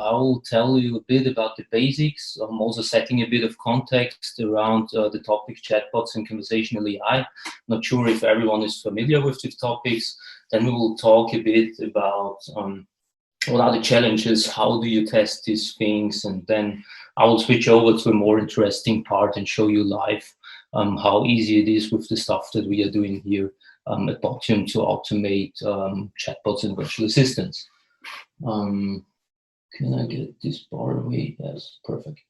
I will tell you a bit about the basics. I'm also setting a bit of context around the topic chatbots and conversational AI. Not sure if everyone is familiar with these topics. Then we will talk a bit about what are the challenges, how do you test these things, and then I will switch over to a more interesting part and show you live how easy it is with the stuff that we are doing here at Botium to automate chatbots and virtual assistants. Can I get this bar away? Yes, perfect.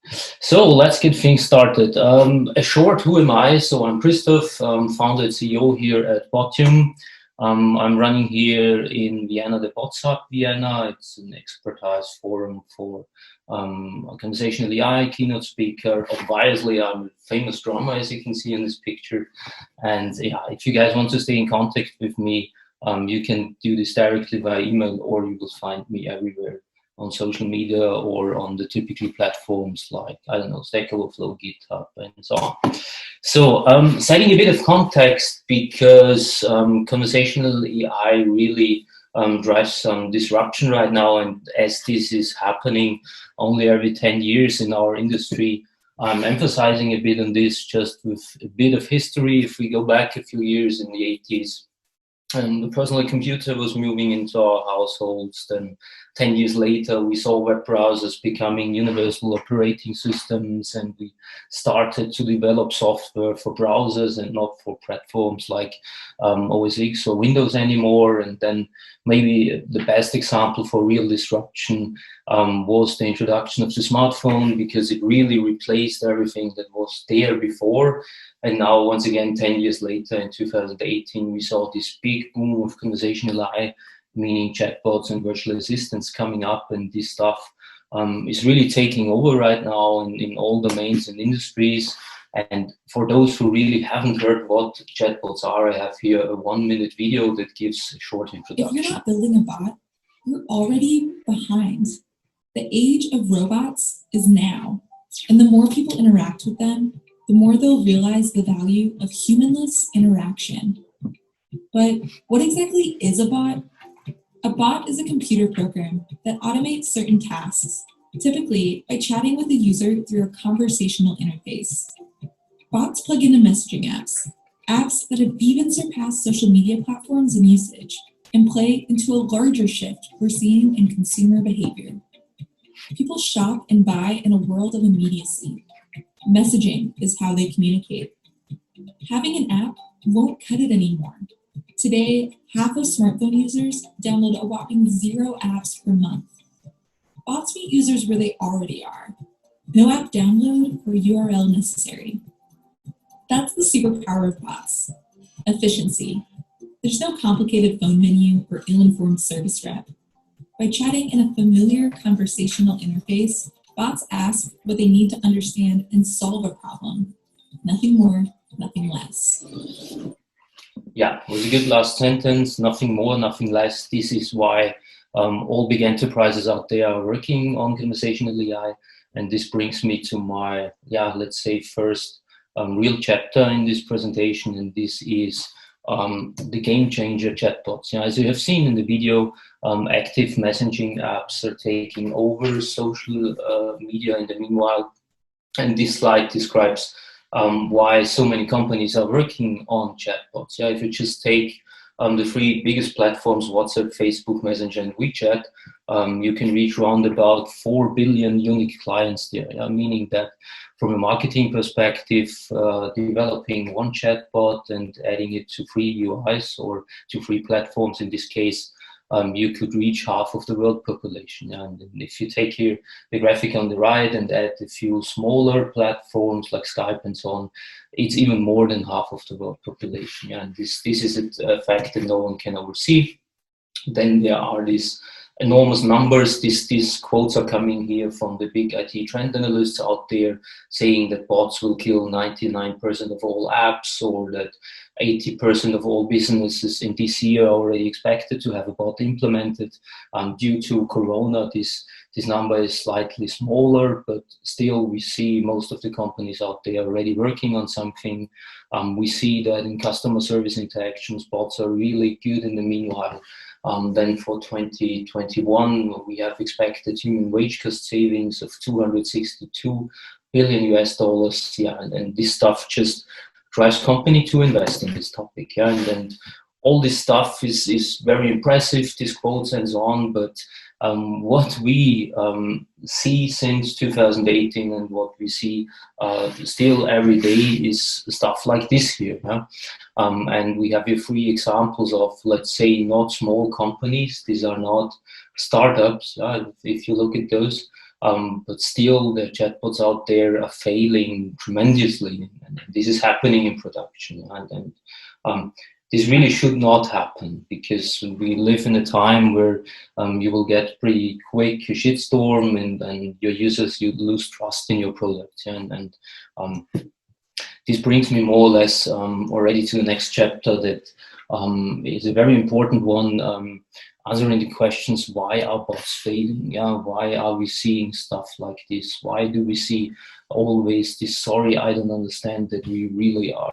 So let's get things started. A short who am I? So I'm Christoph, founder and CEO here at Botium. I'm running here in Vienna, the Bots Hub Vienna. It's an expertise forum for conversational AI, keynote speaker. Obviously, I'm a famous drummer, as you can see in this picture. And yeah, if you guys want to stay in contact with me, you can do this directly via email, or you will find me everywhere on social media or on the typical platforms like, I don't know, Stack Overflow, GitHub, and so on. So setting a bit of context, because conversational AI really drives some disruption right now, and as this is happening only every 10 years in our industry, I'm emphasizing a bit on this just with a bit of history. If we go back a few years in the 80s, the personal computer was moving into our households. Then 10 years later, we saw web browsers becoming universal operating systems, and we started to develop software for browsers and not for platforms like OS X or Windows anymore. And then maybe the best example for real disruption was the introduction of the smartphone, because it really replaced everything that was there before. And now, once again, 10 years later, in 2018, we saw this big boom of conversational AI, meaning chatbots and virtual assistants coming up. And this stuff is really taking over right now in all domains and industries. And for those who really haven't heard what chatbots are, I have here a 1-minute video that gives a short introduction. If you're not building a bot, you're already behind. The age of robots is now. And the more people interact with them, the more they'll realize the value of humanless interaction. But what exactly is a bot? A bot is a computer program that automates certain tasks, typically by chatting with the user through a conversational interface. Bots plug into messaging apps that have even surpassed social media platforms in usage, and play into a larger shift we're seeing in consumer behavior. People shop and buy in a world of immediacy. Messaging is how they communicate. Having an app won't cut it anymore. Today, half of smartphone users download a whopping 0 apps per month. Bots meet users where they already are. No app download or URL necessary. That's the superpower of bots. Efficiency. There's no complicated phone menu or ill-informed service rep. By chatting in a familiar conversational interface, bots ask what they need to understand and solve a problem. Nothing more, nothing less. Yeah, it was a good last sentence. Nothing more, nothing less. This is why all big enterprises out there are working on conversational AI. And this brings me to my, let's say, first real chapter in this presentation. And this is the game changer chatbots. As you have seen in the video, active messaging apps are taking over social media in the meanwhile. And this slide describes why so many companies are working on chatbots. If you just take the 3 biggest platforms, WhatsApp, Facebook, Messenger, and WeChat, you can reach around about 4 billion unique clients there, meaning that from a marketing perspective, developing one chatbot and adding it to free UIs or to free platforms, in this case, you could reach half of the world population. And if you take here the graphic on the right and add a few smaller platforms like Skype and so on, it's even more than half of the world population. And this is a fact that no one can oversee. Then there are these enormous numbers. These quotes are coming here from the big IT trend analysts out there, saying that bots will kill 99% of all apps, or that 80% of all businesses in this year are already expected to have a bot implemented. Due to Corona, this This number is slightly smaller, but still we see most of the companies out there already working on something. We see that in customer service interactions, bots are really good in the meanwhile. Then for 2021, we have expected human wage cost savings of 262 billion US dollars. Yeah, and this stuff just drives company to invest in this topic. Yeah, and all this stuff is very impressive, these quotes and so on, but what we see since 2018 and what we see still every day is stuff like this here. Yeah? And we have here 3 examples of, let's say, not small companies. These are not startups, if you look at those. But still, the chatbots out there are failing tremendously, and this is happening in production. And this really should not happen, because we live in a time where you will get pretty quick a shitstorm, and your users, you lose trust in your product. Yeah? And this brings me more or less already to the next chapter that is a very important one. Answering the questions, why are bots failing? Yeah, why are we seeing stuff like this? Why do we see always this sorry, I don't understand that we really are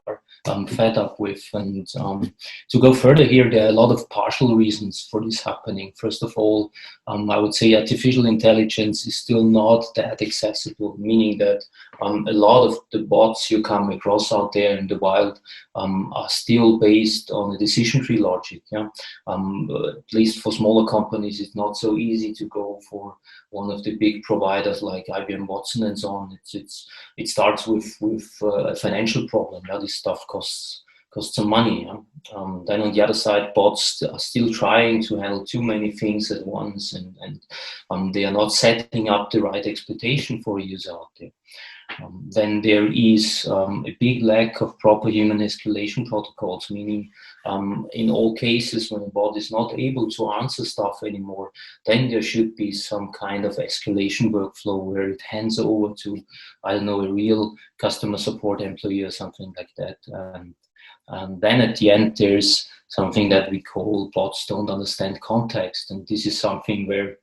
fed up with? And to go further here, there are a lot of partial reasons for this happening. First of all, I would say artificial intelligence is still not that accessible, meaning that a lot of the bots you come across out there in the wild are still based on a decision tree logic. Yeah? At least for smaller companies, it's not so easy to go for one of the big providers like IBM Watson and so on. It starts with a financial problem. Yeah? This stuff costs some money. Yeah? Then on the other side, bots are still trying to handle too many things at once, and they are not setting up the right expectation for a user out there. Then there is a big lack of proper human escalation protocols, meaning in all cases when a bot is not able to answer stuff anymore, then there should be some kind of escalation workflow where it hands over to, I don't know, a real customer support employee or something like that. And then at the end, there's something that we call bots don't understand context. And this is something where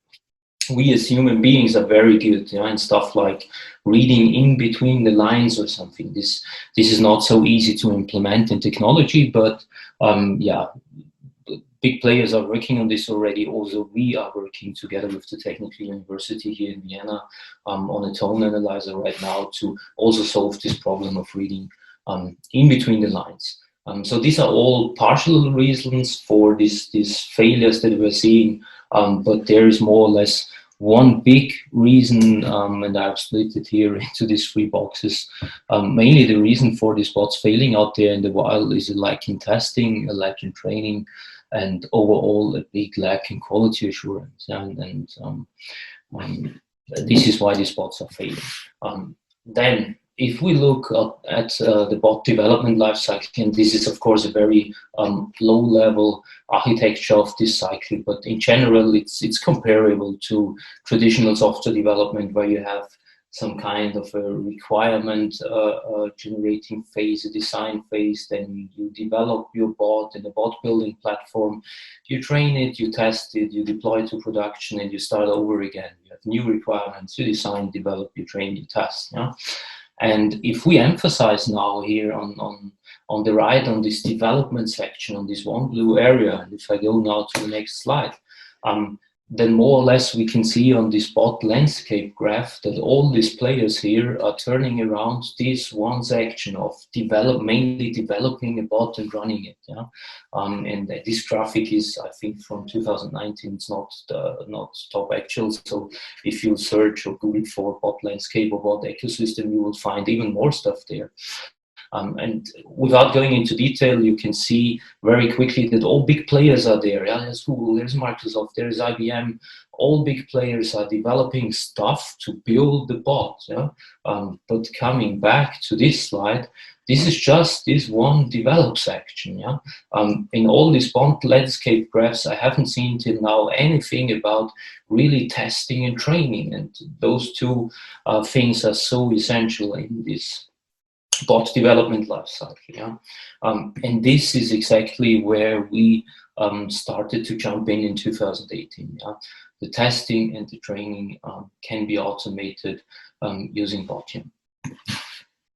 we as human beings are very good, and stuff like reading in between the lines or something. This is not so easy to implement in technology, but big players are working on this already. Also, we are working together with the Technical University here in Vienna on a tone analyzer right now to also solve this problem of reading in between the lines. So these are all partial reasons for these failures that we're seeing, but there is more or less one big reason, and I've split it here into these 3 boxes. Mainly the reason for these bots failing out there in the wild is a lack in testing, a lack in training, and overall a big lack in quality assurance. And this is why these bots are failing. Then, if we look at the bot development lifecycle, and this is of course a very low-level architecture of this cycle, but in general it's comparable to traditional software development, where you have some kind of a requirement generating phase, a design phase, then you develop your bot in a bot building platform, you train it, you test it, you deploy to production, and you start over again. You have new requirements, you design, develop, you train, you test. Yeah? And if we emphasize now here on the right, on this development section, on this one blue area, and if I go now to the next slide, then more or less we can see on this bot landscape graph that all these players here are turning around this one section of mainly developing a bot and running it. Yeah? And this graphic is, I think, from 2019. It's not top actual. So if you search or Google for bot landscape or bot ecosystem, you will find even more stuff there. And without going into detail, you can see very quickly that all big players are there. Yeah? There's Google, there's Microsoft, there's IBM. All big players are developing stuff to build the bot. Yeah? But coming back to this slide, this is just this one develop section. Yeah? In all these bot landscape graphs, I haven't seen till now anything about really testing and training. And those 2 things are so essential in this bot development lifecycle. Yeah? And this is exactly where we started to jump in 2018. Yeah? the testing and the training can be automated using Botium.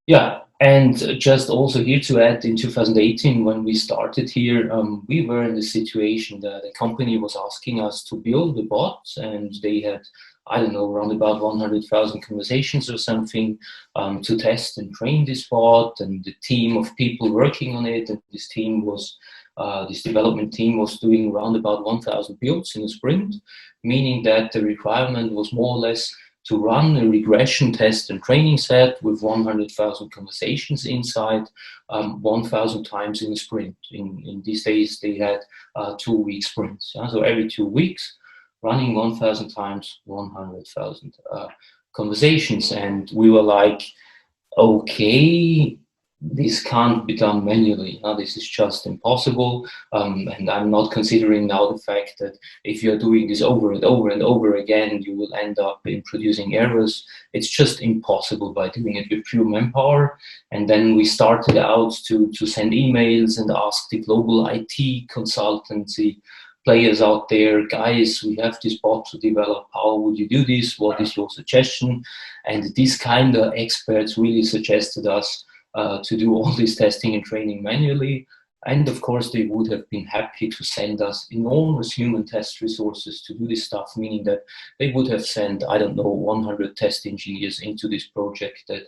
Yeah, and just also here to add, in 2018, when we started here, we were in the situation that a company was asking us to build a bot, and they had, I don't know, around about 100,000 conversations or something to test and train this bot, and the team of people working on it, and this team was, this development team was doing around about 1,000 builds in a sprint, meaning that the requirement was more or less to run a regression test and training set with 100,000 conversations inside 1,000 times in a sprint. In these days, they had 2-week sprints. So every 2 weeks, running 1,000 times 100,000 conversations. And we were like, okay, this can't be done manually. This is just impossible. And I'm not considering now the fact that if you're doing this over and over and over again, you will end up in producing errors. It's just impossible by doing it with pure manpower. And then we started out to send emails and ask the global IT consultancy players out there, guys, we have this bot to develop. How would you do this? What is your suggestion? And these kind of experts really suggested us to do all this testing and training manually. And of course, they would have been happy to send us enormous human test resources to do this stuff, meaning that they would have sent, I don't know, 100 test engineers into this project that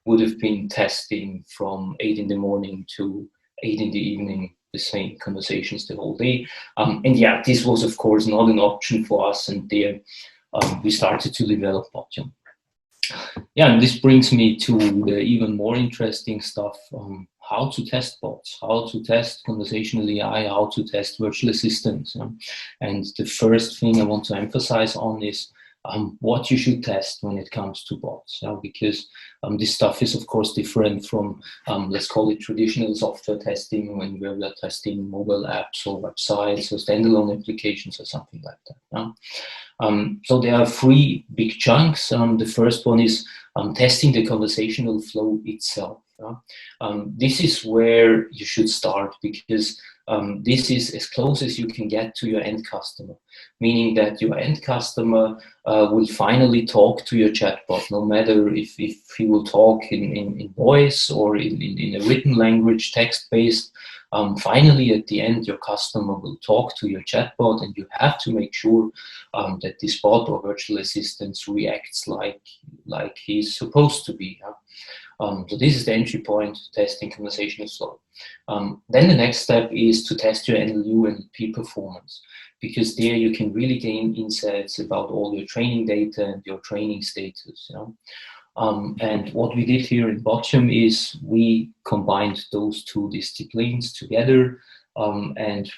would have been testing from 8 in the morning to 8 in the evening, the same conversations the whole day. And yeah, this was, of course, not an option for us. And there we started to develop Botium. Yeah, and this brings me to the even more interesting stuff, how to test bots, how to test conversational AI, how to test virtual assistants. And the first thing I want to emphasize on is what you should test when it comes to bots, because this stuff is, of course, different from, let's call it traditional software testing, when we are testing mobile apps or websites or standalone applications or something like that. So there are 3 big chunks. The first one is testing the conversational flow itself. This is where you should start, because this is as close as you can get to your end customer, meaning that your end customer will finally talk to your chatbot, no matter if he will talk in voice or in a written language, text-based. Finally, at the end, your customer will talk to your chatbot, and you have to make sure that this bot or virtual assistant reacts like he's supposed to be. So this is the entry point, testing conversational flow. Then the next step is to test your NLU and NLP performance, because there you can really gain insights about all your training data and your training status. And what we did here in Botium is we combined those 2 disciplines together and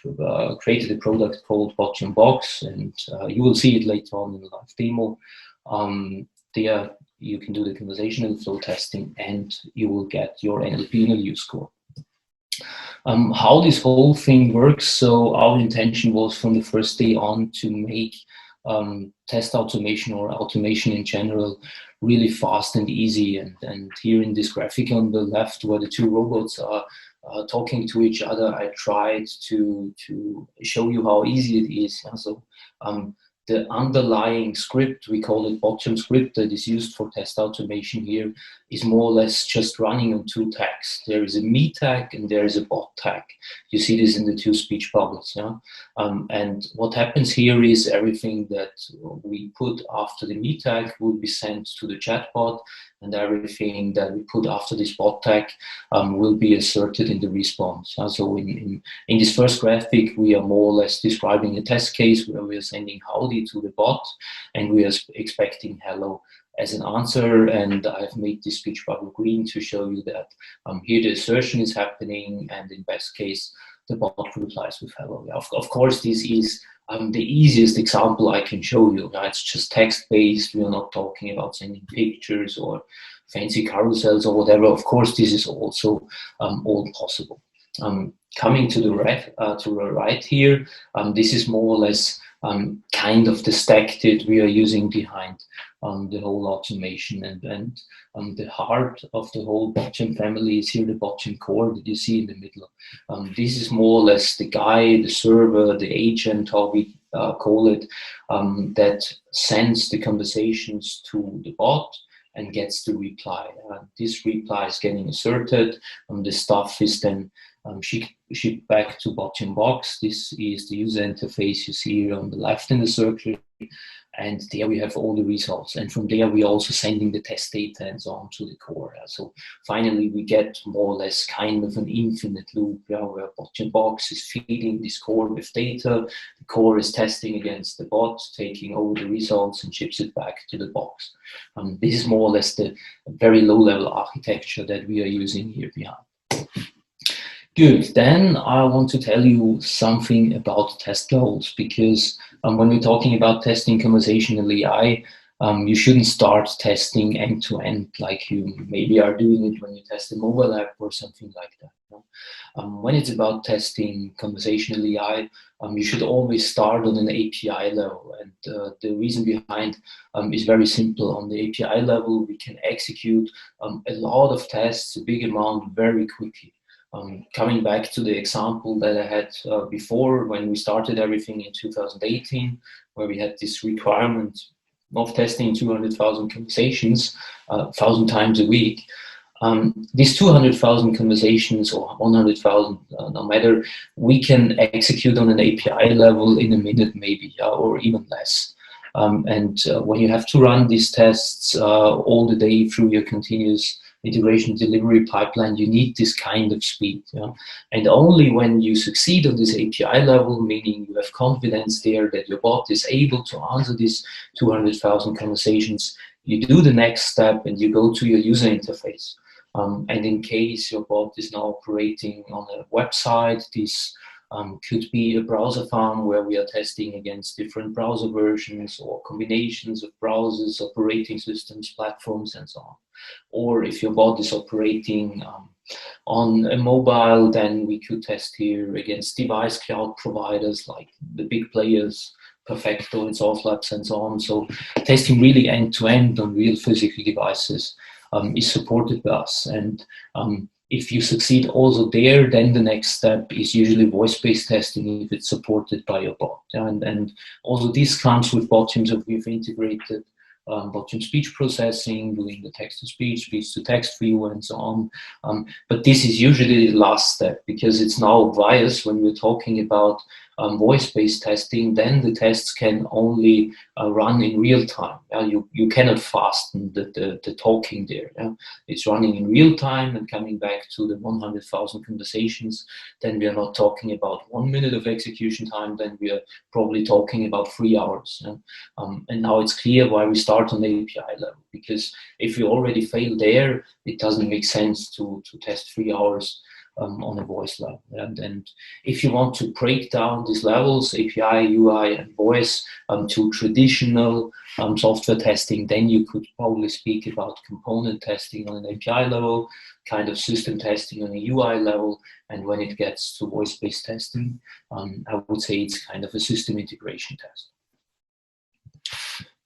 created a product called Botium Box, and you will see it later on in the live demo. There you can do the conversational flow testing, and you will get your NLP and NLU score. How this whole thing works, so our intention was from the first day on to make test automation or automation in general really fast and easy. And here in this graphic on the left, where the 2 robots are talking to each other, I tried to show you how easy it is. So the underlying script, we call it Botium script, that is used for test automation here, is more or less just running on 2 tags. There is a me tag and there is a bot tag. You see this in the 2 speech bubbles. And what happens here is everything that we put after the me tag will be sent to the chatbot, and everything that we put after this bot tag will be asserted in the response. So in this first graphic, we are more or less describing a test case where we are sending howdy to the bot, and we are expecting hello as an answer. And I've made this speech bubble green to show you that here the assertion is happening, and in best case, the bot replies with hello. Of course, this is the easiest example I can show you. It's just text-based. We are not talking about sending pictures or fancy carousels or whatever. Of course, this is also all possible. Coming to the right here, this is more or less kind of the stack that we are using behind the whole automation, and the heart of the whole Botium family is here, the Botium core that you see in the middle. This is more or less the guy, the server, the agent, how we call it, that sends the conversations to the bot and gets the reply. This reply is getting asserted, the stuff is then shipped back to bottom box. This is the user interface you see here on the left in the circle. And there we have all the results. And from there, we're also sending the test data and so on to the core. So finally, we get more or less kind of an infinite loop, where bottom box is feeding this core with data. The core is testing against the bot, taking over the results and ships it back to the box. This is more or less the very low-level architecture that we are using here behind. Good, then I want to tell you something about test levels, because when we're talking about testing conversational AI, you shouldn't start testing end-to-end like you maybe are doing it when you test a mobile app or something like that. When it's about testing conversational AI, you should always start on an API level. And the reason behind is very simple. On the API level, we can execute a lot of tests, a big amount, very quickly. Coming back to the example that I had before when we started everything in 2018, where we had this requirement of testing 200,000 conversations 1,000 times a week. These 200,000 conversations or 100,000, no matter, we can execute on an API level in a minute maybe, or even less. And when you have to run these tests all the day through your continuous integration delivery pipeline, you need this kind of speed. And only when you succeed on this API level, meaning you have confidence there that your bot is able to answer these 200,000 conversations, you do the next step and you go to your user interface. And in case your bot is now operating on a website, this could be a browser farm where we are testing against different browser versions or combinations of browsers, operating systems, platforms, and so on. Or if your bot is operating on a mobile, then we could test here against device cloud providers like the big players, Perfecto and Source Labs and so on. So testing really end-to-end on real physical devices is supported by us. And if you succeed also there, then the next step is usually voice-based testing if it's supported by your bot. And also this comes with Botium, so we've integrated Botium speech processing, doing the text-to-speech, speech-to-text view, and so on. But this is usually the last step, because it's now obvious when we're talking about voice-based testing, then the tests can only run in real time. You cannot fasten the talking there. It's running in real time, and coming back to the 100,000 conversations, then we are not talking about 1 minute of execution time, then we are probably talking about 3 hours. And now it's clear why we start on the API level, because if you already fail there, it doesn't make sense to test 3 hours on a voice level. And if you want to break down these levels, API, UI, and voice, to traditional software testing, then you could probably speak about component testing on an API level, kind of system testing on a UI level, and when it gets to voice-based testing, I would say it's kind of a system integration test.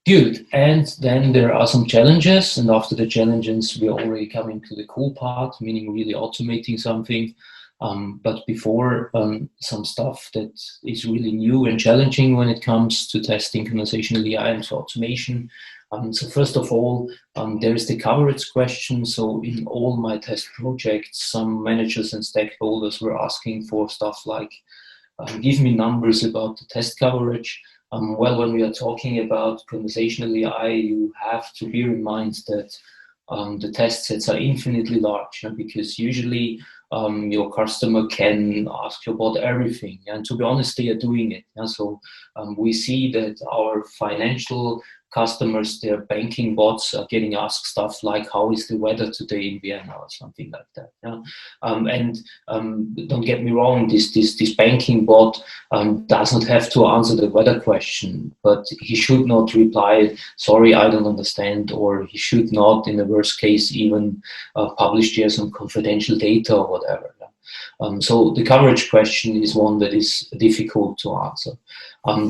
Good, and then there are some challenges, and after the challenges, we're already coming to the cool part, meaning really automating something. But before, some stuff that is really new and challenging when it comes to testing conversational AI and to automation. So first of all, there is the coverage question. So in all my test projects, some managers and stakeholders were asking for stuff like, give me numbers about the test coverage. Well, when we are talking about conversational AI, you have to bear in mind that the test sets are infinitely large, because usually your customer can ask your bot everything, and to be honest, they are doing it. So we see that our financial customers, their banking bots are getting asked stuff like, how is the weather today in Vienna, or something like that. And don't get me wrong, this banking bot does not have to answer the weather question, but he should not reply, sorry, I don't understand, or he should not, in the worst case, even publish there some confidential data or whatever. So the coverage question is one that is difficult to answer.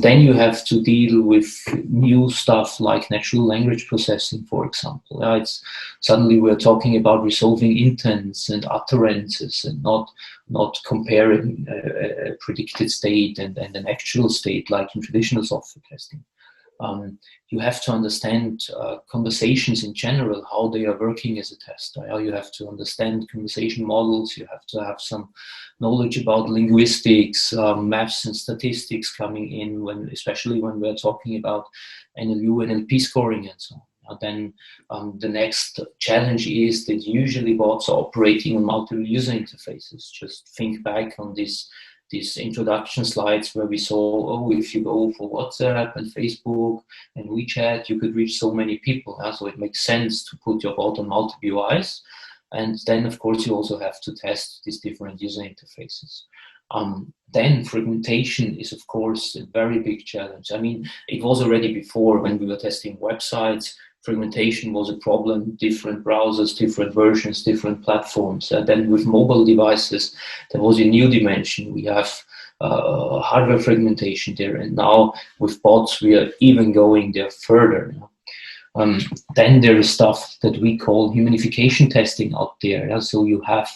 Then you have to deal with new stuff like natural language processing, for example. It's suddenly we're talking about resolving intents and utterances and not comparing a predicted state and an actual state like in traditional software testing. You have to understand conversations in general, how they are working as a tester. You have to understand conversation models. You have to have some knowledge about linguistics, maths and statistics coming in, especially when we're talking about NLU, NLP scoring and so on. Then the next challenge is that usually bots are operating on multiple user interfaces. Just think back on these introduction slides where we saw, oh, if you go for WhatsApp and Facebook and WeChat, you could reach so many people. So it makes sense to put your bot on multiple UIs. And then, of course, you also have to test these different user interfaces. Then fragmentation is, of course, a very big challenge. I mean, it was already before when we were testing websites. Fragmentation was a problem, different browsers, different versions, different platforms. And then with mobile devices, there was a new dimension. We have hardware fragmentation there. And now with bots, we are even going there further. Then there is stuff that we call humanification testing out there. So you have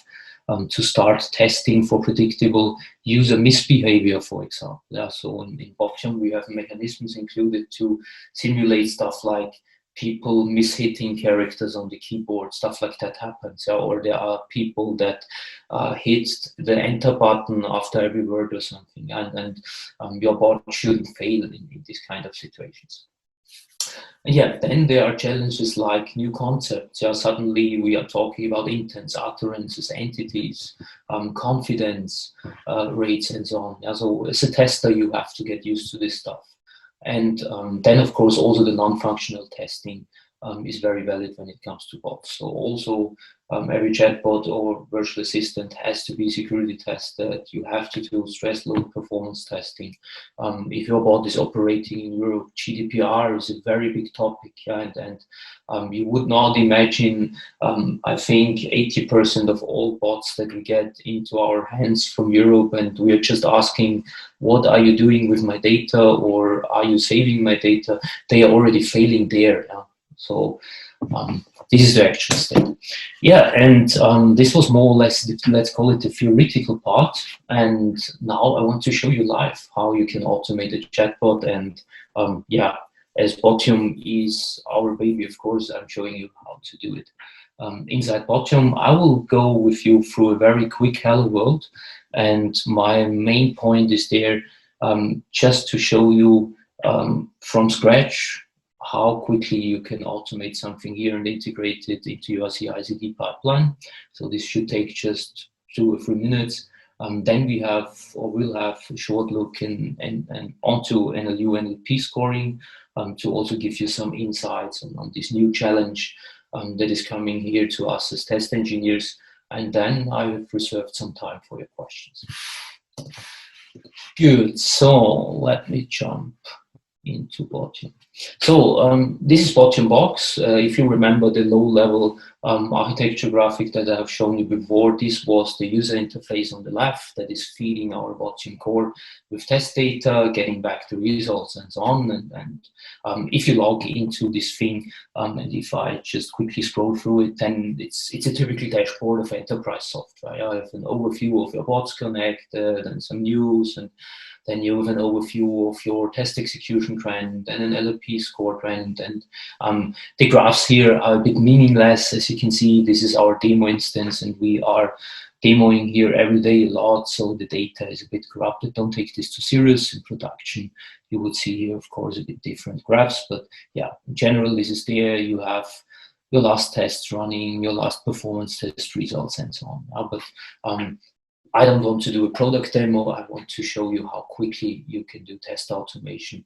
to start testing for predictable user misbehavior, for example. So in Botchamp, we have mechanisms included to simulate stuff like people mishitting characters on the keyboard, stuff like that happens. Or there are people that hit the enter button after every word or something, and your bot shouldn't fail in these kind of situations. Yeah, then there are challenges like new concepts. Suddenly we are talking about intents, utterances, entities, confidence rates, and so on. So as a tester, you have to get used to this stuff. And then, of course, also the non-functional testing is very valid when it comes to bots. So also every chatbot or virtual assistant has to be security tested. You have to do stress load performance testing. If your bot is operating in Europe, GDPR is a very big topic, and you would not imagine, I think 80% of all bots that we get into our hands from Europe, and we are just asking, what are you doing with my data, or are you saving my data? They are already failing there. So this is the actual state. Yeah, and this was more or less, let's call it the theoretical part. And now I want to show you live how you can automate a chatbot. And yeah, as Botchamp is our baby, of course, I'm showing you how to do it. Inside Botchamp, I will go with you through a very quick hello world. And my main point is there just to show you from scratch how quickly you can automate something here and integrate it into your CI/CD pipeline. So this should take just 2 or 3 minutes. Then we have, or we'll have, a short look and onto NLU NLP scoring to also give you some insights on this new challenge that is coming here to us as test engineers. And then I have reserved some time for your questions. Good, so let me jump into Botchamp. So this is Botchamp Box. If you remember the low-level architecture graphic that I have shown you before, this was the user interface on the left that is feeding our Botchamp core with test data, getting back the results and so on. And if you log into this thing, and if I just quickly scroll through it, then it's a typical dashboard of enterprise software. I have an overview of your bots connected and some news, and then you have an overview of your test execution trend and an LLP score trend. And the graphs here are a bit meaningless. As you can see, this is our demo instance, and we are demoing here every day a lot, so the data is a bit corrupted. Don't take this too serious. In production, you would see here, of course, a bit different graphs, but yeah, in general, this is there. You have your last tests running, your last performance test results, and so on. But I don't want to do a product demo. I want to show you how quickly you can do test automation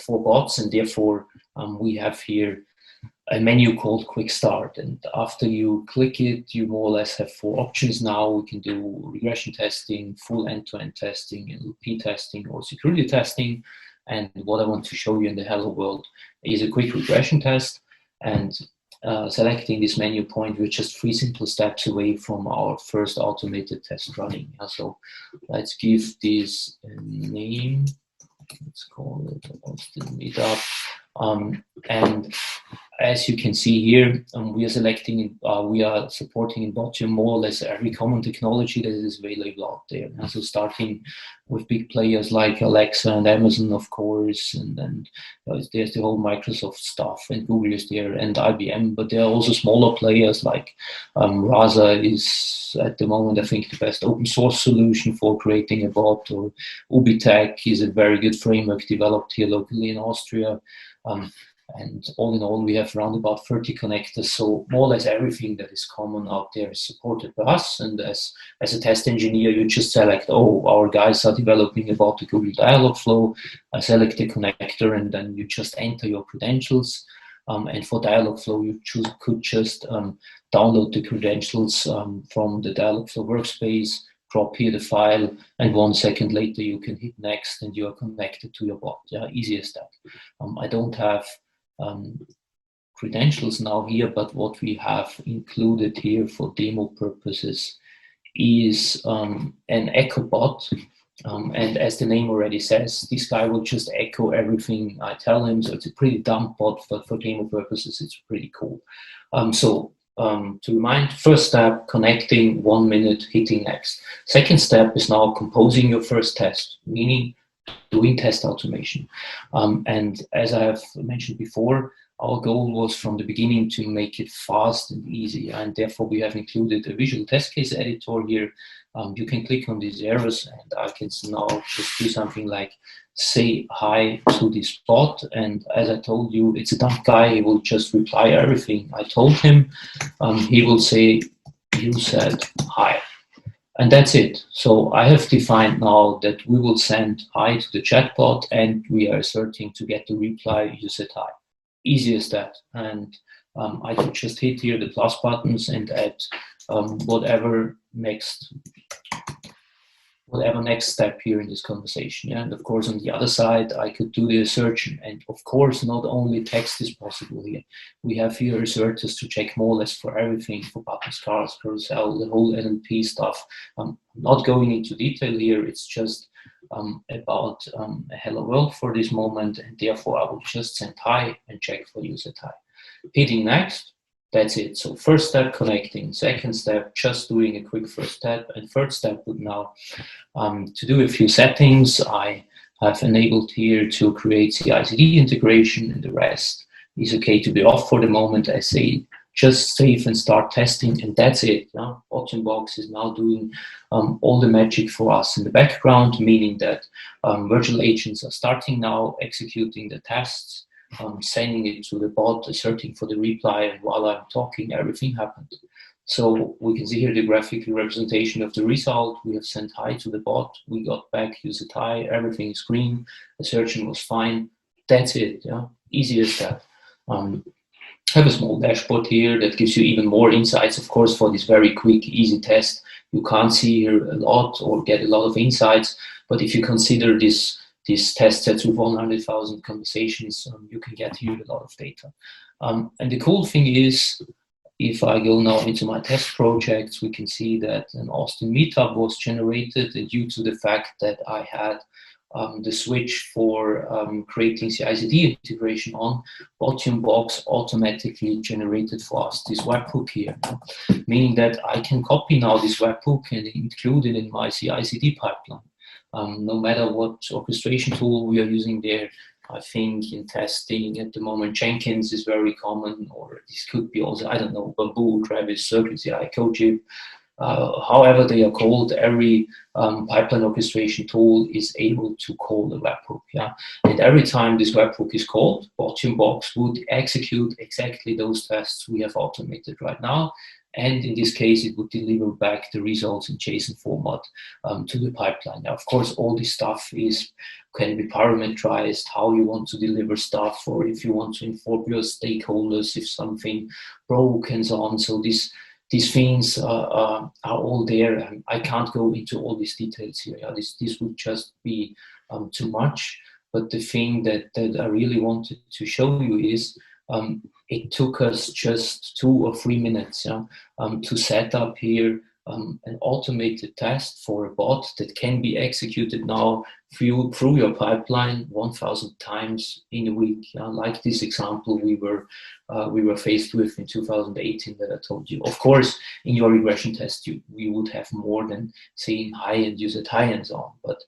for bots, and therefore we have here a menu called Quick Start. And after you click it, you more or less have 4 options now. We can do regression testing, full end-to-end testing, NLP testing, or security testing. And what I want to show you in the hello world is a quick regression test. And selecting this menu point, we're just 3 simple steps away from our first automated test running. So let's give this a name. Let's call it Austin Meetup. And as you can see here, we are selecting, we are supporting in Bottom more or less every common technology that is available out there. And so starting with big players like Alexa and Amazon, of course, and then there's the whole Microsoft stuff, and Google is there, and IBM. But there are also smaller players like Rasa is at the moment, I think, the best open source solution for creating a bot, or Ubitech is a very good framework developed here locally in Austria. And all in all, we have around about 30 connectors. So more or less everything that is common out there is supported by us. And as a test engineer, you just select, oh, our guys are developing about the Google Dialogflow. I select the connector, and then you just enter your credentials. And for Dialogflow, you could just download the credentials from the Dialogflow workspace, drop here the file, and 1 second later you can hit next and you are connected to your bot. Yeah, easy as that. I don't have credentials now here, but what we have included here for demo purposes is an echo bot. And as the name already says, this guy will just echo everything I tell him. So it's a pretty dumb bot, but for demo purposes, it's pretty cool. To remind, first step, connecting, 1 minute, hitting next. Second step is now composing your first test, meaning doing test automation. And as I have mentioned before, our goal was from the beginning to make it fast and easy, and therefore we have included a visual test case editor here. You can click on these arrows, and I can now just do something like say hi to this bot. And as I told you, it's a dumb guy. He will just reply everything I told him. He will say, you said hi. And that's it. So I have defined now that we will send hi to the chatbot, and we are asserting to get the reply, you said hi. Easy as that. And I could just hit here the plus buttons and add whatever next step here in this conversation. Yeah? And of course, on the other side, I could do the assertion. And of course, not only text is possible here. We have here asserters to check more or less for everything, for buttons, cars, carousel, the whole NLP stuff. I'm not going into detail here. It's just about a hello world for this moment. And therefore, I will just send hi and check for you said hi. Hitting next. That's it. So first step, connecting. Second step, just doing a quick first step. And third step would now to do a few settings. I have enabled here to create CI/CD integration, and the rest is okay to be off for the moment. I say just save and start testing, and that's it. Yeah? Bottom box is now doing all the magic for us in the background, meaning that virtual agents are starting now executing the tests. Sending it to the bot, asserting for the reply, and while I'm talking, everything happened. So we can see here the graphical representation of the result. We have sent hi to the bot, we got back, you said hi, everything is green, assertion was fine. That's it, yeah, easy as that. Have a small dashboard here that gives you even more insights, of course, for this very quick, easy test. You can't see here a lot or get a lot of insights, but if you consider these test sets with 100,000 conversations, you can get here a lot of data. And the cool thing is, if I go now into my test projects, we can see that an Austin meetup was generated due to the fact that I had the switch for creating CI/CD integration on. Bottom box automatically generated for us this webhook here, meaning that I can copy now this webhook and include it in my CI/CD pipeline. No matter what orchestration tool we are using there. I think in testing at the moment, Jenkins is very common, or this could be also, I don't know, Bamboo, Travis, Circle CI, CodeJib. However they are called, every pipeline orchestration tool is able to call the webhook. Yeah? And every time this webhook is called, Bottom box would execute exactly those tests we have automated right now. And in this case, it would deliver back the results in JSON format to the pipeline. Now, of course, all this stuff can be parameterized, how you want to deliver stuff, or if you want to inform your stakeholders if something broke and so on. So these things are all there. I can't go into all these details here. Yeah? This would just be too much. But the thing that I really wanted to show you is it took us just 2 or 3 minutes to set up here an automated test for a bot that can be executed now through your pipeline 1,000 times in a week. Like this example we were faced with in 2018 that I told you. Of course, in your regression test, we would have more than saying hi and use it hi and so on. But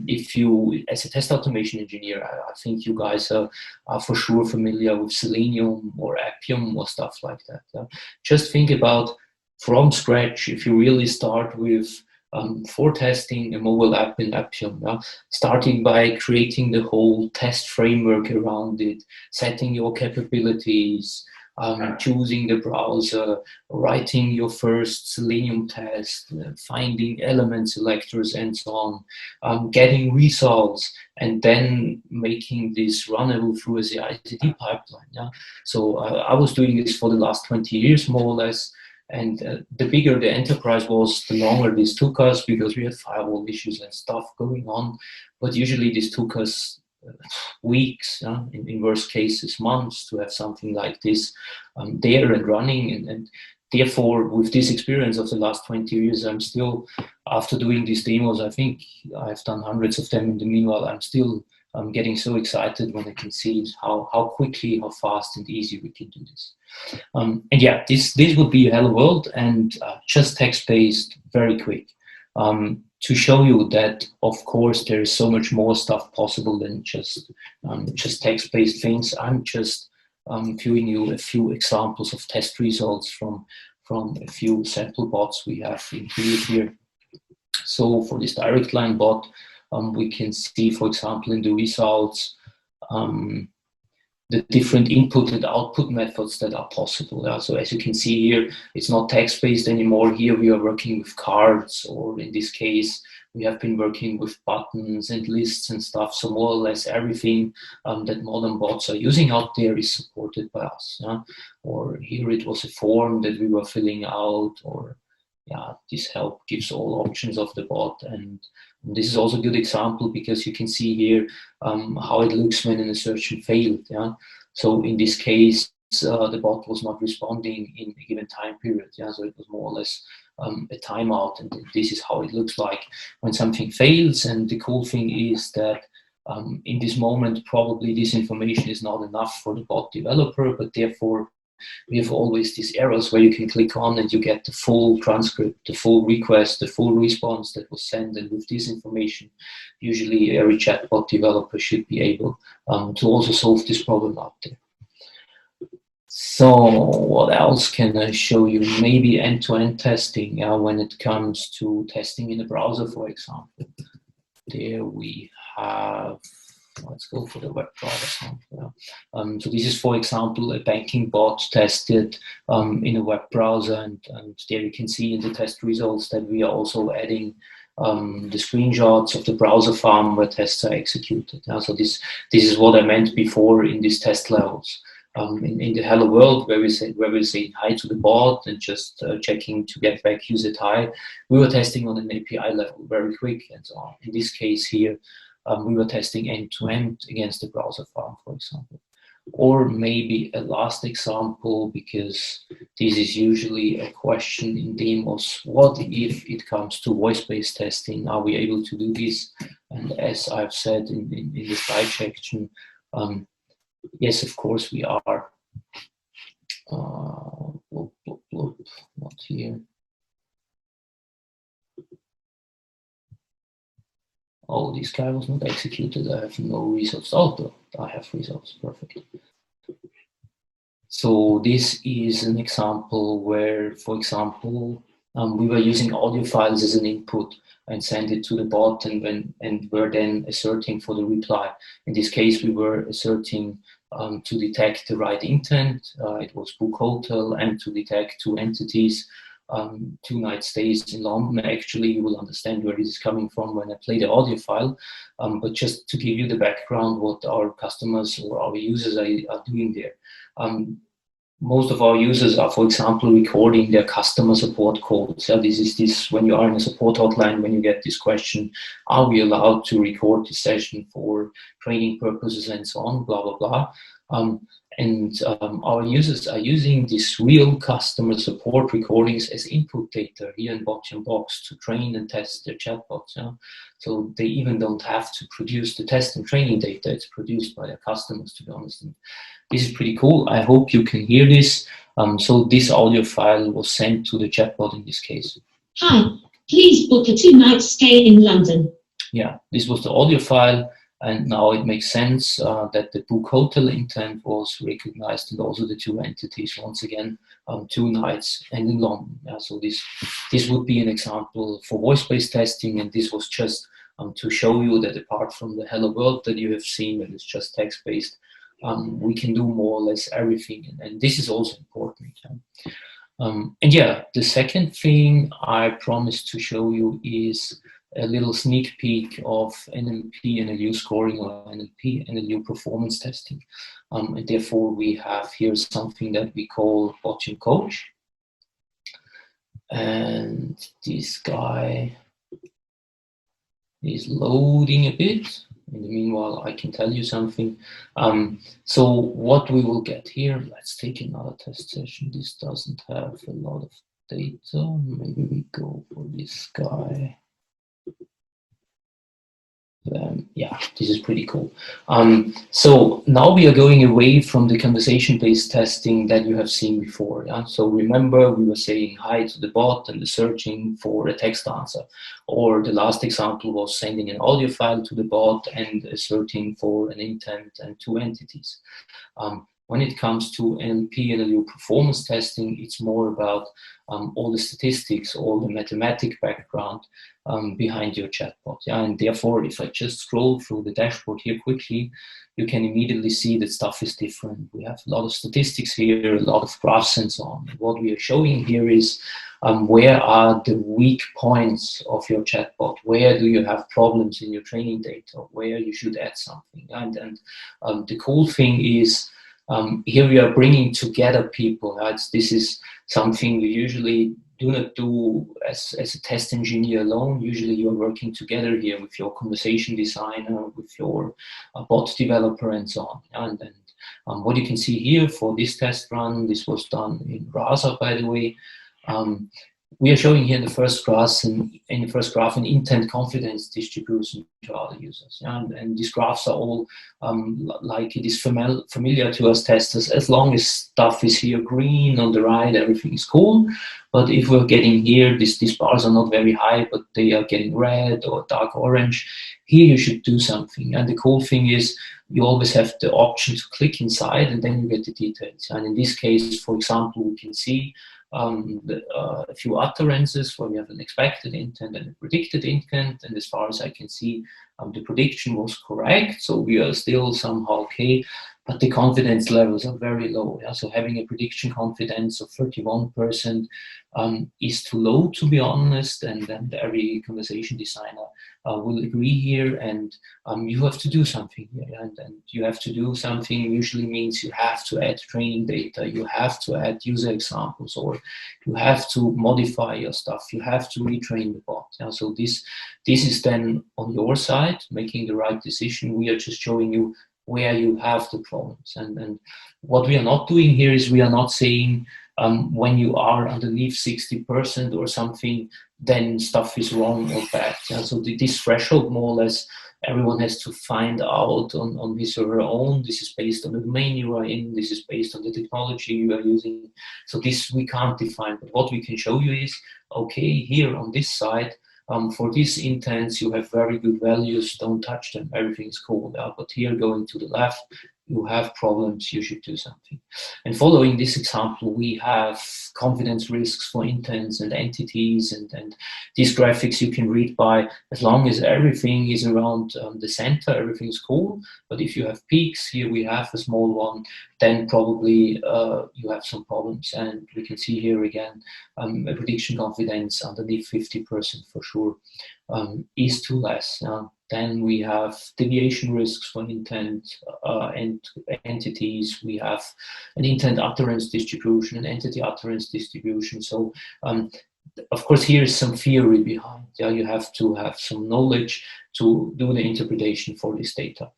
if you, as a test automation engineer, I think you guys are for sure familiar with Selenium or Appium or stuff like that. Just think about from scratch, if you really start with for testing a mobile app in Appium, starting by creating the whole test framework around it, setting your capabilities, choosing the browser, writing your first Selenium test, finding element selectors and so on, getting results, and then making this runnable through a CI/CD pipeline. So I was doing this for the last 20 years, more or less. And the bigger the enterprise was, the longer this took us, because we had firewall issues and stuff going on. But usually this took us weeks, in worst cases months, to have something like this there and running. And therefore, with this experience of the last 20 years, I'm still, after doing these demos, I think I've done hundreds of them in the meanwhile, I'm getting so excited when I can see how quickly, how fast and easy we can do this. And yeah, this would be a hello world, and just text-based, very quick. To show you that, of course, there is so much more stuff possible than just text-based things. I'm just giving you a few examples of test results from a few sample bots we have included here. So for this direct line bot, we can see, for example, in the results, the different input and output methods that are possible. So as you can see here, it's not text-based anymore. Here we are working with cards, or in this case, we have been working with buttons and lists and stuff. So more or less everything that modern bots are using out there is supported by us. Or here it was a form that we were filling out, or this help gives all options of the bot. And this is also a good example, because you can see here how it looks when an assertion failed. So in this case, the bot was not responding in a given time period. So it was more or less a timeout, and this is how it looks like when something fails. And the cool thing is that in this moment, probably this information is not enough for the bot developer, but therefore we have always these arrows where you can click on and you get the full transcript, the full request, the full response that was sent. And with this information, usually every chatbot developer should be able to also solve this problem out there. So what else can I show you? Maybe end-to-end testing when it comes to testing in a browser, for example. There we have, let's go for the web browser. So this is, for example, a banking bot tested in a web browser, and there you can see in the test results that we are also adding the screenshots of the browser farm where tests are executed. So this is what I meant before in these test levels. In the hello world, where we say hi to the bot and just checking to get back use it hi, we were testing on an API level, very quick and so on. In this case here, we were testing end-to-end against the browser farm, for example. Or maybe a last example, because this is usually a question in demos: what if it comes to voice-based testing? Are we able to do this? And as I've said in the slide section, yes, of course we are. Not here. Oh, this guy was not executed. I have no results. Oh, I have results. Perfect. So this is an example where, for example, we were using audio files as an input and send it to the bot, and were then asserting for the reply. In this case, we were asserting to detect the right intent. It was book hotel, and to detect two entities. 2 night stays in London. Actually, you will understand where this is coming from when I play the audio file. But just to give you the background, what our customers or our users are doing there. Most of our users are, for example, recording their customer support calls. This is when you are in a support hotline, when you get this question, are we allowed to record this session for training purposes and so on, blah, blah, blah. And our users are using these real customer support recordings as input data here in Bottom Box to train and test their chatbots. Yeah? So they even don't have to produce the test and training data. It's produced by their customers, to be honest. And this is pretty cool. I hope you can hear this. So this audio file was sent to the chatbot in this case. Hi, please book a 2-night stay in London. Yeah, this was the audio file. And now it makes sense that the book hotel intent was recognized, and also the two entities, once again, 2 nights and in London. Yeah, so this would be an example for voice-based testing, and this was just to show you that apart from the hello world that you have seen, that it's just text-based, we can do more or less everything, and this is also important. Yeah. And yeah, the second thing I promised to show you is a little sneak peek of NLP NLU scoring or NLP NLU performance testing. And therefore we have here something that we call Bottom Coach. And this guy is loading a bit. In the meanwhile, I can tell you something. So what we will get here, let's take another test session. This doesn't have a lot of data. Maybe we go for this guy. Yeah, this is pretty cool. So now we are going away from the conversation-based testing that you have seen before. Yeah? So remember, we were saying hi to the bot and the searching for a text answer. Or the last example was sending an audio file to the bot and searching for an intent and 2 entities. When it comes to NLP NLU performance testing, it's more about all the statistics, all the mathematic background behind your chatbot. Yeah? And therefore, if I just scroll through the dashboard here quickly, you can immediately see that stuff is different. We have a lot of statistics here, a lot of graphs and so on. What we are showing here is where are the weak points of your chatbot? Where do you have problems in your training data? Where you should add something? And the cool thing is, here we are bringing together people. Right? This is something you usually do not do as a test engineer alone. Usually you're working together here with your conversation designer, with your bot developer and so on. And what you can see here for this test run, this was done in Rasa, by the way. We are showing here in the first graph an intent confidence distribution to other users. Yeah? And these graphs are all like it is familiar to us testers. As long as stuff is here green on the right, everything is cool. But if we're getting here, these bars are not very high, but they are getting red or dark orange. Here you should do something. And the cool thing is you always have the option to click inside and then you get the details. And in this case, for example, we can see a few utterances where we have an expected intent and a predicted intent, and as far as I can see, the prediction was correct, so we are still somehow okay, but the confidence levels are very low. Yeah? So having a prediction confidence of 31% is too low, to be honest, and every conversation designer will agree here, and you have to do something here, and you have to do something usually means you have to add training data, you have to add user examples, or you have to modify your stuff, you have to retrain the bot. Yeah? So this is then on your side, making the right decision. We are just showing you where you have the problems. And what we are not doing here is we are not saying when you are underneath 60% or something, then stuff is wrong or bad. Yeah? So this threshold, more or less, everyone has to find out on his or her own. This is based on the domain you are in. This is based on the technology you are using. So this we can't define. But what we can show you is, okay, here on this side, for these intents, you have very good values, don't touch them, everything is cool. Yeah? But here going to the left, you have problems, you should do something. And following this example, we have confidence risks for intents and entities, and these graphics you can read by, as long as everything is around the center, everything is cool. But if you have peaks, here we have a small one, then probably you have some problems. And we can see here again, a prediction confidence underneath 50% for sure is too less. Then we have deviation risks for intent and entities. We have an intent utterance distribution, an entity utterance distribution. So of course, here is some theory behind. Yeah, you have to have some knowledge to do the interpretation for this data.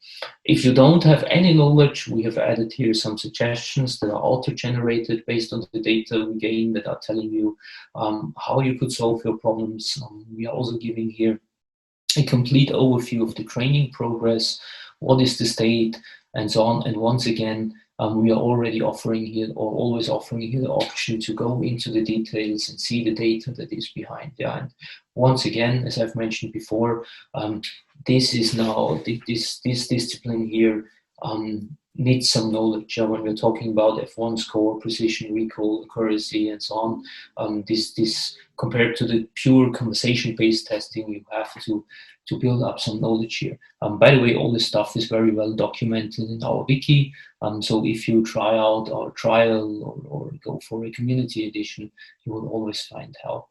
If you don't have any knowledge, we have added here some suggestions that are auto-generated based on the data we gain, that are telling you how you could solve your problems. We are also giving here a complete overview of the training progress, what is the state, and so on. And once again, we are already offering here, or always offering here, the option to go into the details and see the data that is behind. Yeah, and once again, as I've mentioned before, this is now this discipline here needs some knowledge. When we're talking about F1 score, precision, recall, accuracy, and so on. This compared to the pure conversation-based testing, you have to build up some knowledge here. By the way, all this stuff is very well documented in our wiki. So if you try out our trial or go for a community edition, you will always find help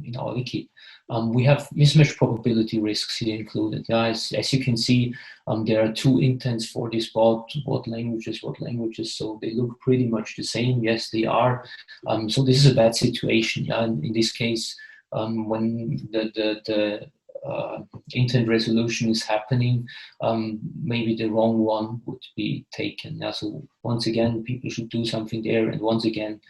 in our wiki. We have mismatch probability risks here included. Yeah, as you can see, there are two intents for this bot, what languages, so they look pretty much the same. Yes, they are. So this is a bad situation. Yeah, and in this case, when the intent resolution is happening, maybe the wrong one would be taken. Yeah, so once again, people should do something there, and once again,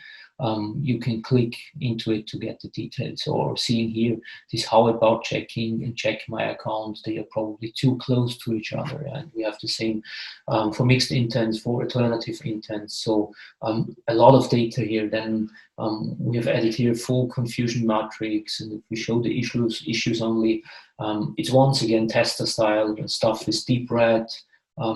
you can click into it to get the details. Or seeing here, this how about checking and check my account, they are probably too close to each other. And we have the same for mixed intents, for alternative intents. So a lot of data here. Then we have added here full confusion matrix, and if we show the issues only, it's once again tester style, and stuff is deep red.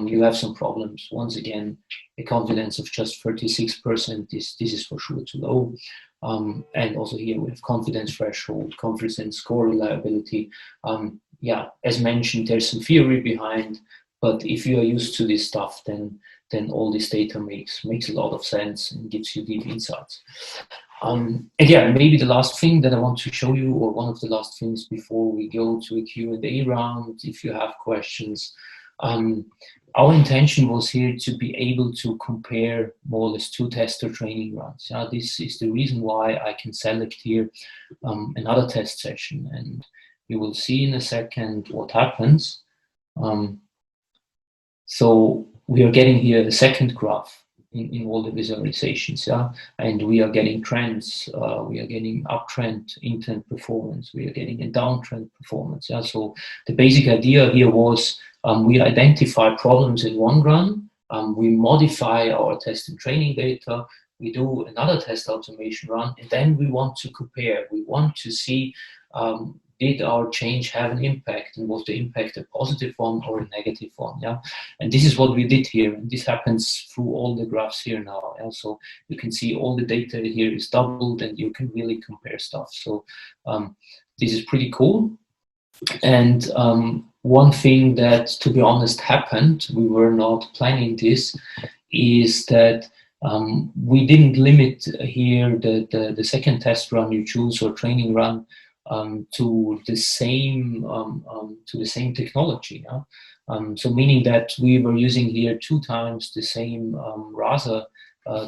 You have some problems. Once again, a confidence of just 36%, this is for sure too low. And also here we have confidence threshold, confidence score reliability. Yeah, as mentioned, there's some theory behind, but if you are used to this stuff, then all this data makes a lot of sense and gives you deep insights. And yeah, maybe the last thing that I want to show you, or one of the last things before we go to a Q&A round, if you have questions. Our intention was here to be able to compare more or less two tester training runs. This is the reason why I can select here another test session, and you will see in a second what happens. So we are getting here a second graph in all the visualizations, and we are getting trends, we are getting uptrend intent performance, we are getting a downtrend performance. So the basic idea here was we identify problems in one run, we modify our test and training data, we do another test automation run, and then we want to compare. We want to see did our change have an impact, and was the impact a positive one or a negative one? And this is what we did here, and this happens through all the graphs here now. So you can see all the data here is doubled, and you can really compare stuff. So this is pretty cool. And one thing that, to be honest, happened, we were not planning this, is that we didn't limit here the second test run you choose or training run to the same technology. So meaning that we were using here 2 times the same RASA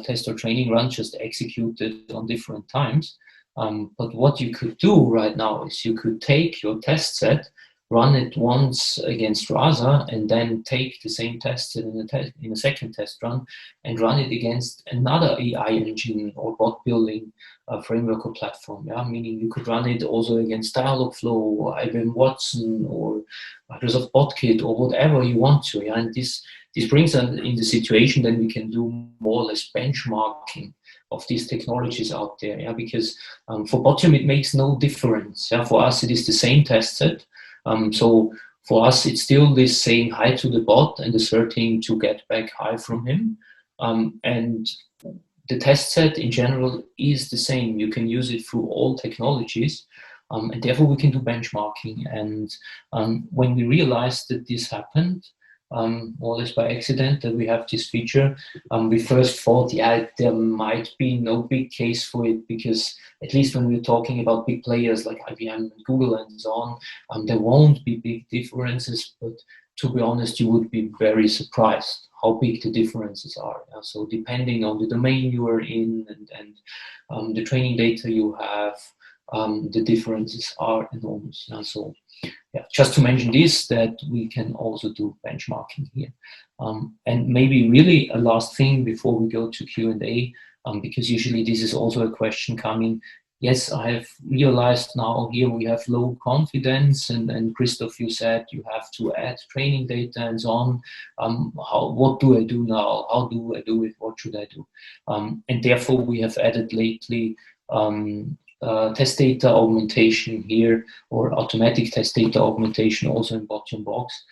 test or training run, just executed on different times. But what you could do right now is you could take your test set, run it once against RASA, and then take the same test set in a second test run and run it against another AI engine or bot building framework or platform. Meaning you could run it also against Dialogflow or IBM Watson or Microsoft BotKit or whatever you want to. And this brings us in the situation that we can do more or less benchmarking of these technologies out there. Because for Botium it makes no difference. For us it is the same test set. So for us, it's still this saying hi to the bot and asserting to get back hi from him. And the test set in general is the same. You can use it through all technologies. And therefore we can do benchmarking. And when we realized that this happened, more or less by accident, that we have this feature, we first thought, there might be no big case for it, because at least when we're talking about big players like IBM and Google and so on, there won't be big differences. But to be honest, you would be very surprised how big the differences are. So depending on the domain you are in and the training data you have, the differences are enormous. So yeah, just to mention this, that we can also do benchmarking here. And maybe really a last thing before we go to Q&A, because usually this is also a question coming. Yes, I have realized now here we have low confidence, and Christoph, you said you have to add training data and so on. What do I do now? How do I do it? What should I do? And therefore we have added lately test data augmentation here, or automatic test data augmentation also in Bottom Box.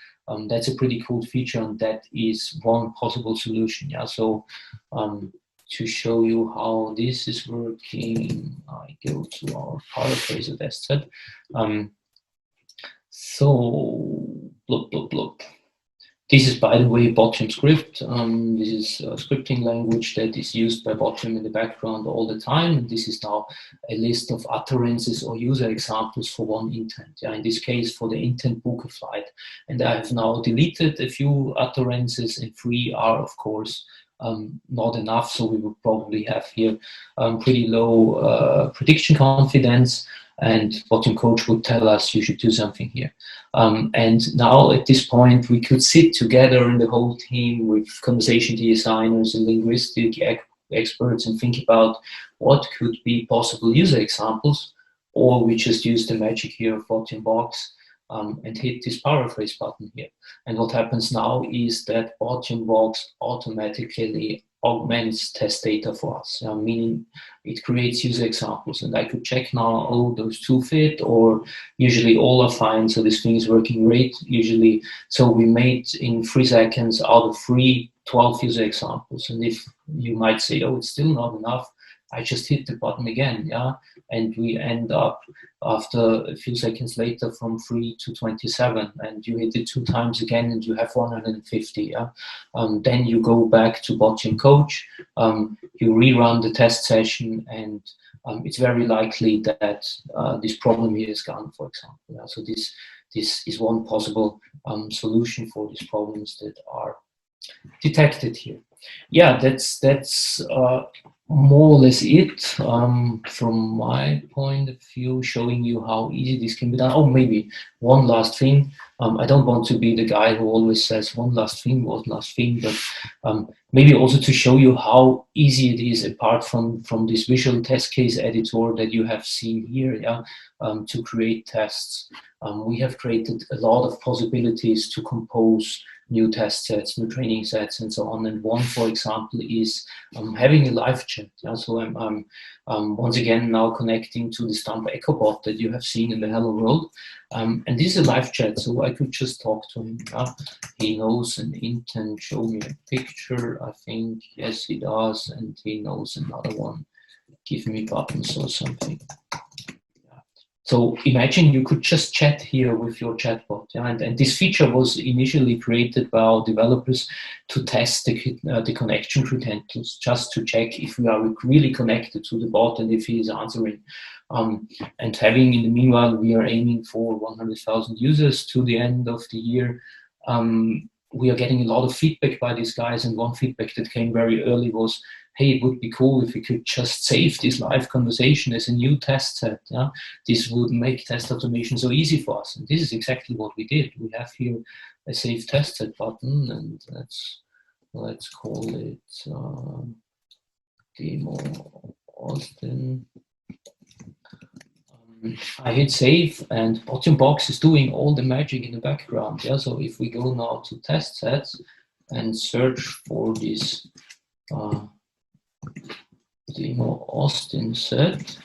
That's a pretty cool feature, and that is one possible solution. Yeah, so to show you how this is working, I go to our paraphraser test set. So, blop, blop, blop. This is, by the way, Bottom script. This is a scripting language that is used by Bottom in the background all the time. And this is now a list of utterances or user examples for one intent. Yeah, in this case, for the intent book a flight. And I have now deleted a few utterances, and 3 are, of course, not enough. So we would probably have here pretty low prediction confidence. And Bottom coach would tell us you should do something here. And now at this point, we could sit together in the whole team with conversation designers and linguistic experts and think about what could be possible user examples, or we just use the magic here of Bottom Box and hit this paraphrase button here. And what happens now is that Bottom Box automatically augments test data for us, meaning it creates user examples, and I could check now, oh, those 2 fit, or usually all are fine, so this thing is working great, usually. So we made in 3 seconds out of 3, 12 user examples. And if you might say, oh, it's still not enough, I just hit the button again, yeah, and we end up after a few seconds later from 3 to 27, and you hit it 2 times again, and you have 150. Yeah, then you go back to Bottom coach, you rerun the test session, and it's very likely that this problem here is gone, for example. Yeah? So this is one possible solution for these problems that are detected here. Yeah, that's more or less it from my point of view, showing you how easy this can be done. Oh, maybe one last thing. I don't want to be the guy who always says one last thing, but maybe also to show you how easy it is, apart from this visual test case editor that you have seen here, yeah, to create tests. We have created a lot of possibilities to compose new test sets, new training sets, and so on. And one, for example, is having a live chat. Yeah? So I'm once again now connecting to the Stump Echo bot that you have seen in the Hello World. And this is a live chat, so I could just talk to him. Yeah? He knows an intent, show me a picture, I think. Yes, he does. And he knows another one, give me buttons or something. So imagine you could just chat here with your chatbot. Yeah? And this feature was initially created by our developers to test the connection credentials, just to check if we are really connected to the bot and if he is answering. And having, in the meanwhile, we are aiming for 100,000 users to the end of the year. We are getting a lot of feedback by these guys, and one feedback that came very early was, hey, it would be cool if we could just save this live conversation as a new test set. Yeah? This would make test automation so easy for us. And this is exactly what we did. We have here a save test set button, and let's call it demo Austin. I hit save, and Bottom Box is doing all the magic in the background. Yeah, so if we go now to test sets and search for this demo Austin set,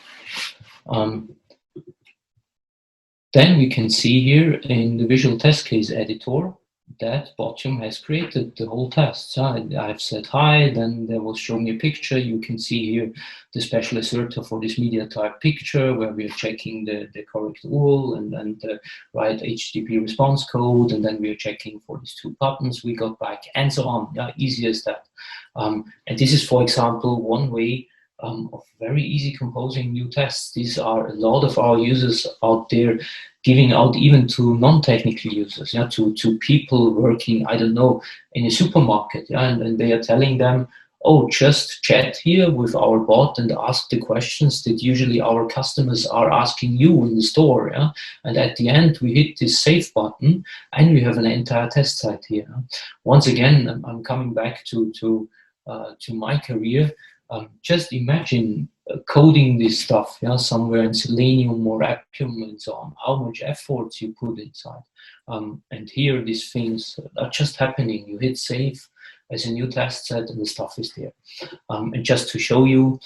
then we can see here in the visual test case editor that Bottom has created the whole test. So I've said hi, then they will show me a picture. You can see here the special asserter for this media type picture, where we are checking the correct URL and the right HTTP response code, and then we are checking for these 2 buttons we got back, and so on. Yeah, easy as that. And this is, for example, one way of very easy composing new tests. These are a lot of our users out there giving out even to non-technical users, yeah, to people working, I don't know, in a supermarket, yeah, and they are telling them, oh, just chat here with our bot and ask the questions that usually our customers are asking you in the store. Yeah? And at the end, we hit this save button and we have an entire test site here. Once again, I'm coming back to my career. Just imagine coding this stuff, yeah, somewhere in Selenium or Appium and so on, how much effort you put inside. And here these things are just happening. You hit save as a new test set and the stuff is there. And just to show you,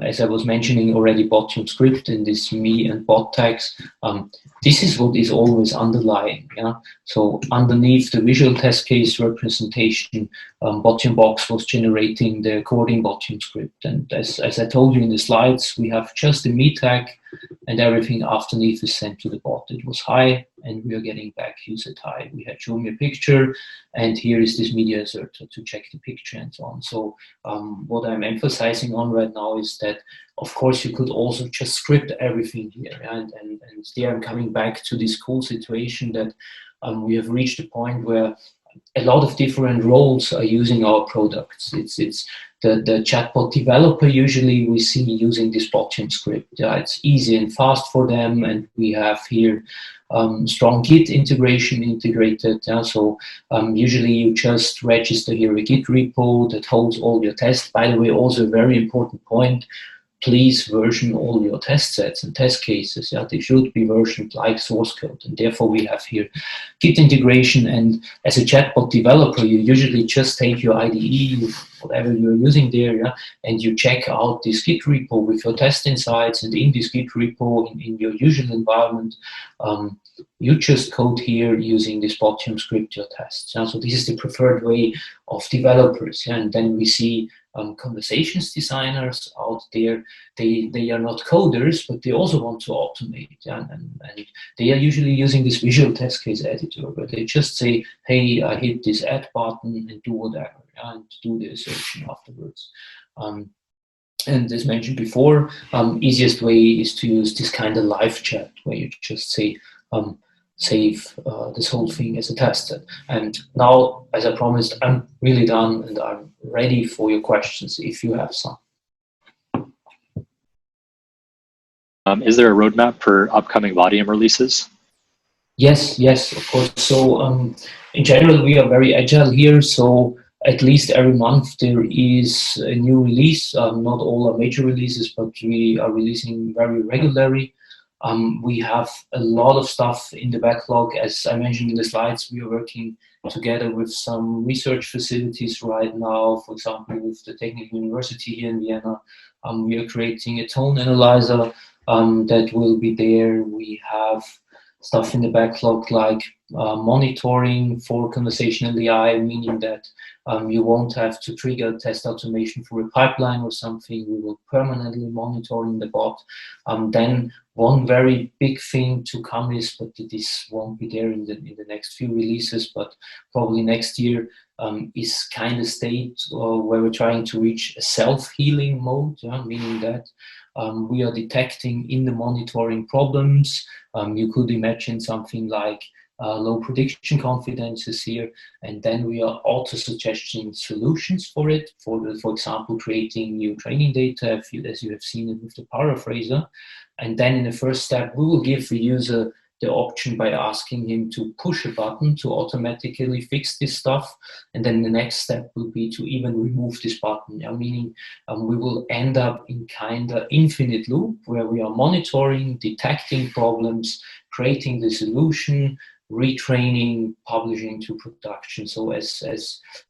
as I was mentioning already, Botium script in this me and bot tags, this is what is always underlying. Yeah? So underneath the visual test case representation, Botium box was generating the according Botium script. And as I told you in the slides, we have just the me tag and everything underneath is sent to the bot. It was hi, and we are getting back user hi. We had shown me a picture, and here is this media asserter to check the picture and so on. So what I'm emphasizing on right now is that, of course, you could also just script everything here. And there I'm coming back to this cool situation that we have reached a point where a lot of different roles are using our products. It's the chatbot developer usually we see using this Botium script. Yeah, it's easy and fast for them, and we have here strong Git integration integrated. Yeah, so usually you just register here a Git repo that holds all your tests. By the way, also a very important point, please version all your test sets and test cases. Yeah, they should be versioned like source code. And therefore we have here Git integration. And as a chatbot developer, you usually just take your IDE, whatever you're using there, yeah, and you check out this Git repo with your test insights. And in this Git repo, in your usual environment, you just code here using this Botium script your tests. Yeah? So this is the preferred way of developers. Yeah? And then we see conversations designers out there. They are not coders, but they also want to automate. Yeah? And they are usually using this visual test case editor, where they just say, hey, I hit this add button and do whatever, yeah? And do the assertion afterwards. And as mentioned before, easiest way is to use this kind of live chat where you just say, save this whole thing as a test set. And now, as I promised, I'm really done and I'm ready for your questions if you have some. Is there a roadmap for upcoming Botium releases? Yes, of course. So in general, we are very agile here. So at least every month there is a new release. Not all are major releases, but we are releasing very regularly. We have a lot of stuff in the backlog. As I mentioned in the slides, we are working together with some research facilities right now. For example, with the Technical University here in Vienna, we are creating a tone analyzer that will be there. We have stuff in the backlog like monitoring for conversational AI, meaning that you won't have to trigger test automation for a pipeline or something. We will permanently monitoring the bot. Then one very big thing to come is, but this won't be there in the next few releases, but probably next year, is kind of state where we're trying to reach a self-healing mode, yeah, meaning that we are detecting in the monitoring problems. You could imagine something like low prediction confidences here, and then we are auto-suggesting solutions for it, for example, creating new training data, as you have seen it with the paraphraser. And then in the first step, we will give the user the option by asking him to push a button to automatically fix this stuff. And then the next step will be to even remove this button, yeah? Meaning we will end up in kind of infinite loop where we are monitoring, detecting problems, creating the solution, retraining, publishing to production. So as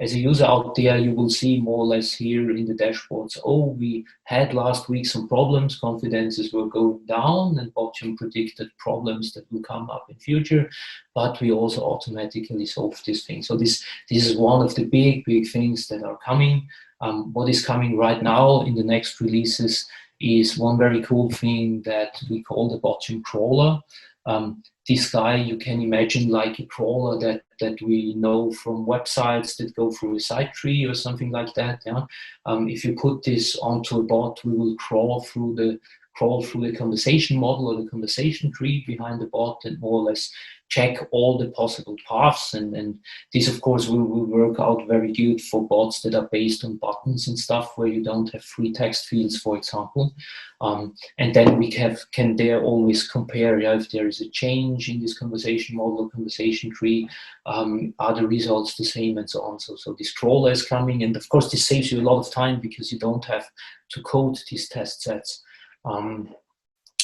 a user out there, you will see more or less here in the dashboards, oh, we had last week some problems, confidences were going down, and Botium predicted problems that will come up in future, but we also automatically solved this thing. So this is one of the big things that are coming. What is coming right now in the next releases is one very cool thing that we call the Botium crawler. This guy, you can imagine like a crawler that we know from websites that go through a site tree or something like that. Yeah? If you put this onto a bot, we will crawl through crawl through the conversation model or the conversation tree behind the bot and more or less check all the possible paths. And this, of course, will work out very good for bots that are based on buttons and stuff where you don't have free text fields, for example. And then we can there always compare if there is a change in this conversation model or conversation tree, are the results the same and so on. So this crawler is coming, and of course this saves you a lot of time because you don't have to code these test sets. And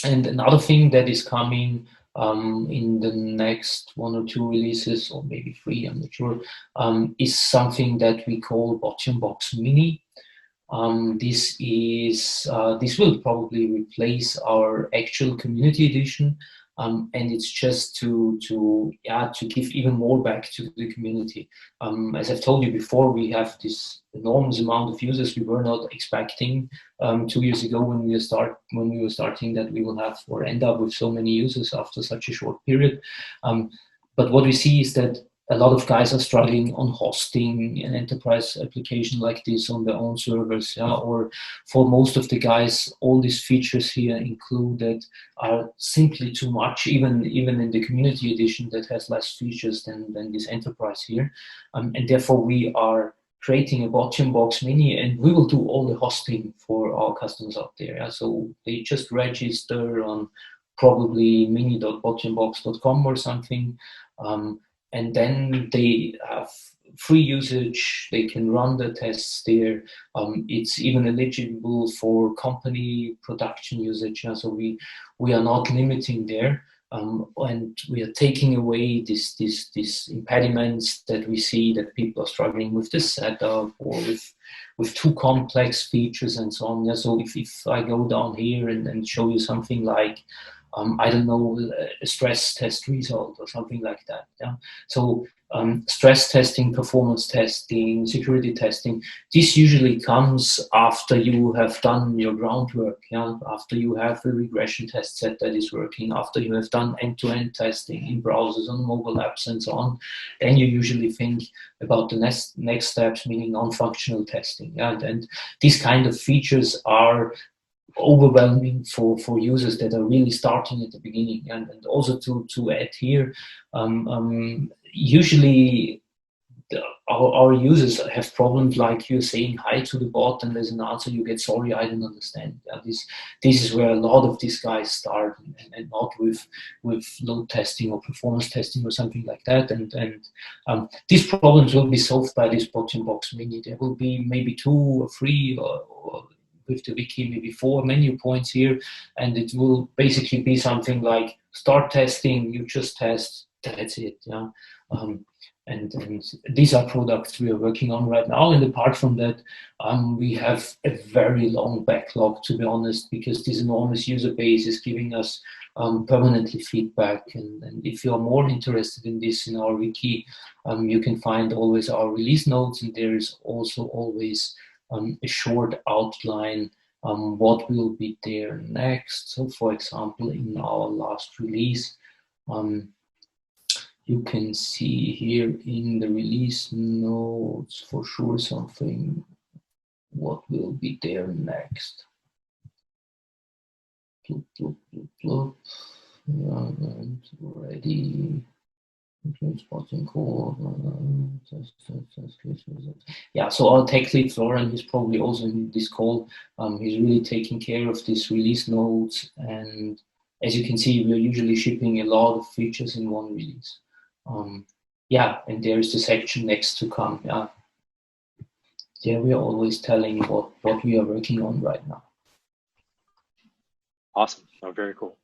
another thing that is coming in the next 1 or 2 releases, or maybe 3, I'm not sure, is something that we call BotchionBox Mini. This will probably replace our actual community edition, and it's just to give even more back to the community. As I've told you before, we have this enormous amount of users we were not expecting 2 years ago when we were starting that we will have or end up with so many users after such a short period. But what we see is that a lot of guys are struggling on hosting an enterprise application like this on their own servers, or for most of the guys, all these features here included are simply too much, even in the community edition that has less features than this enterprise here. And therefore we are creating a BotchionBox Mini, and we will do all the hosting for our customers out there. So they just register on probably mini.botchionbox.com or something. And then they have free usage, they can run the tests there. It's even eligible for company production usage. So we are not limiting there. And we are taking away these impediments that we see that people are struggling with the setup or with too complex features and so on. So if I go down here and show you something like, I don't know, a stress test result or something like that. So stress testing, performance testing, security testing, this usually comes after you have done your groundwork, after you have a regression test set that is working, after you have done end-to-end testing in browsers, on mobile apps and so on. Then you usually think about the next steps, meaning non-functional testing. And these kind of features are overwhelming for users that are really starting at the beginning. And also to add here, usually our users have problems like you're saying hi to the bot and as an answer you get sorry, I don't understand. This is where a lot of these guys start, and not with load testing or performance testing or something like that. And these problems will be solved by this BotchionBox Mini. There will be maybe 2 or 3 or with the wiki, maybe 4 menu points here, and it will basically be something like start testing, you just test, that's it. And these are products we are working on right now. And apart from that, we have a very long backlog, to be honest, because this enormous user base is giving us permanently feedback. And if you're more interested in this in our wiki, you can find always our release notes, and there is also always a short outline what will be there next. So for example, in our last release, you can see here in the release notes for sure something what will be there next. Bloop, bloop, bloop, bloop. And ready. Spotting code. Yeah, so our tech lead Florian is probably also in this call. He's really taking care of these release notes, and as you can see, we're usually shipping a lot of features in one release. Yeah, and there is the section next to come. Yeah, there we are always telling what we are working on right now. Awesome. Oh, very cool.